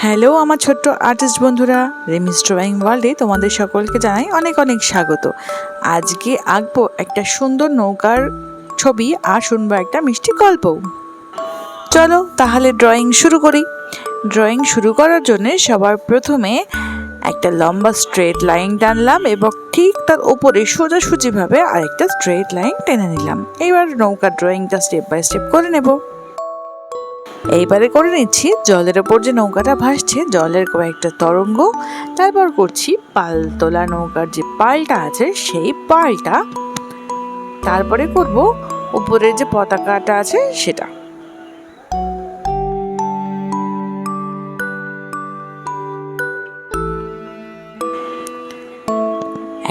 Hello আমার ছোট্ট artist বন্ধুরা, রেমিস ড্রয়িং ওয়ার্ল্ডে তোমাদের সকলকে জানাই অনেক অনেক স্বাগত। আজকে আঁকবো একটা সুন্দর নৌকার ছবি আর শুনবো একটা মিষ্টি গল্প। চলো তাহলে ড্রয়িং শুরু করি। ড্রয়িং শুরু করার জন্য সবার প্রথমে একটা লম্বা স্ট্রেট লাইন টানলাম এবং ঠিক তার উপরে সোজাসুজিভাবে আরেকটা স্ট্রেট লাইন টেনে নিলাম। এবার নৌকার ড্রয়িংটা স্টেপ বাই স্টেপ করে নেব। এইবারে করে নিচ্ছি জলের ওপর যে নৌকাটা ভাসছে, জলের কয়েকটা তরঙ্গ। তারপর করছি পাল তোলা নৌকার যে পালটা আছে সেই পালটা। তারপরে করব উপরে যে পতাকাটা আছে সেটা।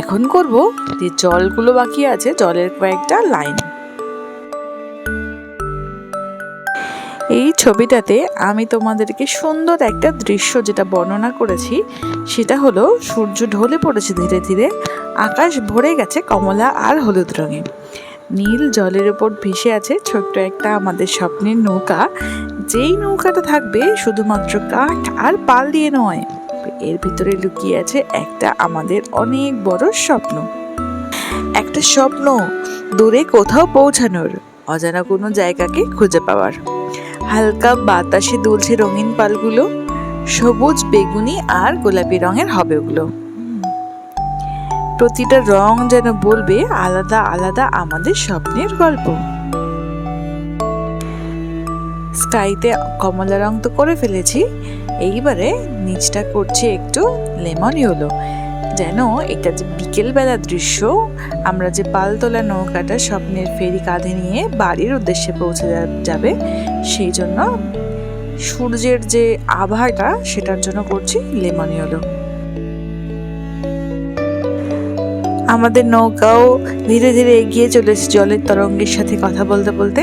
এখন করব যে জলগুলো বাকি আছে, জলের কয়েকটা লাইন। এই ছবিটাতে আমি তোমাদেরকে সুন্দর একটা দৃশ্য যেটা বর্ণনা করেছি সেটা হলো সূর্য ঢলে পড়েছে ধীরে ধীরে, আকাশ ভরে গেছে কমলা আর হলুদ রঙে, নীল জলের উপর ভেসে আছে ছোট্ট একটা আমাদের স্বপ্নের নৌকা। যেই নৌকাটা থাকবে শুধুমাত্র কাঠ আর পাল দিয়ে নয়, এর ভিতরে লুকিয়ে আছে একটা আমাদের অনেক বড় স্বপ্ন। একটা স্বপ্ন দূরে কোথাও পৌঁছানোর, অজানা কোনো জায়গাকে খুঁজে পাওয়ার। হালকা বাতাসে দুলছে রঙিন পালগুলো, সবুজ বেগুনি আর গোলাপি রঙের হবে ওগুলো। প্রতিটা রং যেন বলবে আলাদা আলাদা আমাদের স্বপ্নের গল্প। স্কাইতে কমলা রং তো করে ফেলেছি, এইবারে নিচটা করছি একটু লেমন ইয়েলো, যেন এটা যে বিকেলবেলার দৃশ্য, আমরা যে পালতোলা নৌকাটা স্বপ্নের ফেরি কাঁধে নিয়ে বাড়ির উদ্দেশ্যে পৌঁছে যাবে, সেই জন্য সূর্যের যে আভাটা সেটার জন্য করছি লেমন ইয়েলো। আমাদের নৌকাও ধীরে ধীরে এগিয়ে চলেছে জলের তরঙ্গের সাথে কথা বলতে বলতে,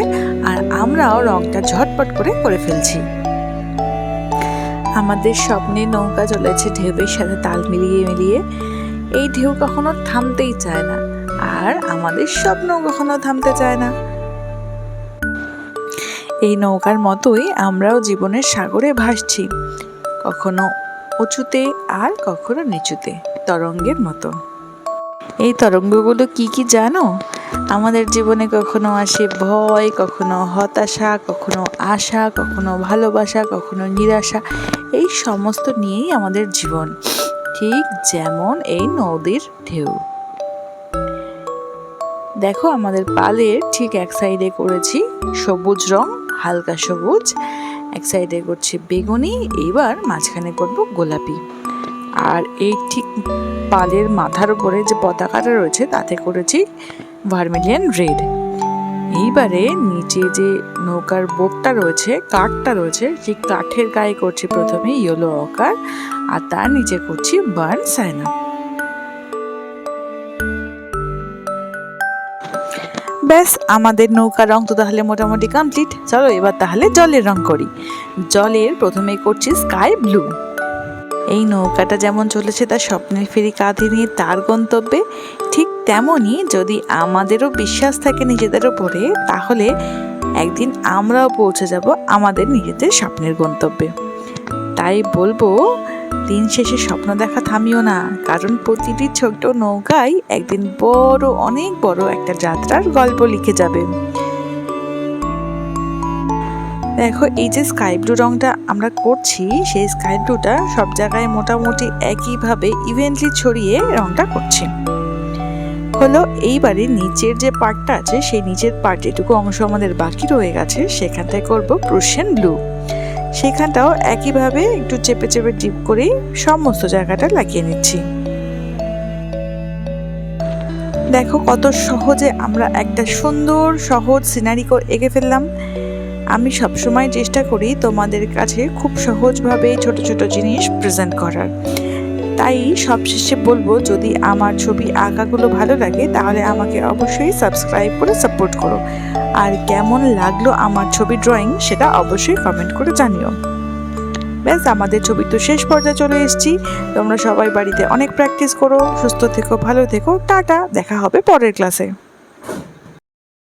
আর আমরাও রংটা ঝটপট করে ফেলছি। আমাদের স্বপ্নের নৌকা চলেছে ঢেউয়ের সাথে তাল মিলিয়ে মিলিয়ে। এই ঢেউ কখনো থামতেই চায় না, আর আমাদের স্বপ্ন কখনো থামতে চায় না। এই নৌকার মতোই আমরাও জীবনের সাগরে ভাসছি, কখনো উঁচুতে আর কখনো নিচুতে, তরঙ্গের মতো। এই তরঙ্গগুলো কি কি জানো? আমাদের জীবনে কখনো আসে ভয়, কখনো হতাশা, কখনো আশা, কখনো ভালোবাসা, কখনো নিরাশা। এই সমস্ত নিয়েই আমাদের জীবন, ঠিক যেমন এই নদীর ঢেউ। দেখো আমাদের পালের ঠিক এক সাইডে করেছি সবুজ রং, হালকা সবুজ, এক সাইডে করছি বেগুনি, এইবার মাঝখানে করব গোলাপি। আর এই ঠিক পালের মাথার উপরে যে পতাকাটা রয়েছে তাতে করেছি ভার্মিলিয়ন রেড। এইবারে নিচে যে নৌকার বোটটা রয়েছে, কাঠটা রয়েছে, সেই কাঠের গায়ে করছি প্রথমে ইয়েলো অকার, আর তার নিচে করছি বার্ন সাইনা। ব্যাস আমাদের নৌকার রং তো তাহলে মোটামুটি কমপ্লিট। চলো এবার তাহলে জলের রং করি। জলের প্রথমে করছি স্কাই ব্লু। এই নৌকাটা যেমন চলেছে তার স্বপ্নের ফেরি কাঁধে নিয়ে তার গন্তব্যে, ঠিক তেমনই যদি আমাদেরও বিশ্বাস থাকে নিজেদের উপরে, তাহলে একদিন আমরাও পৌঁছে যাব আমাদের নিজেদের স্বপ্নের গন্তব্যে। তাই বলবো, দিন শেষে স্বপ্ন দেখা থামিও না, কারণ প্রতিটি ছোট্ট নৌকাই একদিন বড়, অনেক বড় একটা যাত্রার গল্প লিখে যাবে। দেখো এই যে স্কাই ব্লু রংটা আমরা করছি, সেই স্কাই ব্লুটা সব জায়গায় মোটামুটি একইভাবে ইভেন্টলি ছড়িয়ে রংটা করছি। হলো এইবারে নিচের যে পার্টটা আছে, সেই নিচের পার্ট যেটুকু অংশ আমাদের বাকি রয়ে গেছে সেখানটায় করব প্রুশিয়ান ব্লু। সেখানটাও একইভাবে একটু চেপে চেপে ডিপ করে সমস্ত জায়গাটা লাগিয়ে নিচ্ছি। দেখো কত সহজে আমরা একটা সুন্দর সহজ সিনারি এঁকে ফেললাম। আমি সবসময় চেষ্টা করি তোমাদের কাছে খুব সহজভাবে ছোট ছোট জিনিস প্রেজেন্ট করার। তাই সবশেষে বলবো, যদি আমার ছবি আঁকাগুলো ভালো লাগে তাহলে আমাকে অবশ্যই সাবস্ক্রাইব করে সাপোর্ট করো, আর কেমন লাগলো আমার ছবি ড্রয়িং সেটা অবশ্যই কমেন্ট করে জানিও। ব্যাস আমাদের ছবি তো শেষ পর্যায়ে চলে এসেছি। তোমরা সবাই বাড়িতে অনেক প্র্যাকটিস করো, সুস্থ থেকো, ভালো থেকো, টাটা, দেখা হবে পরের ক্লাসে।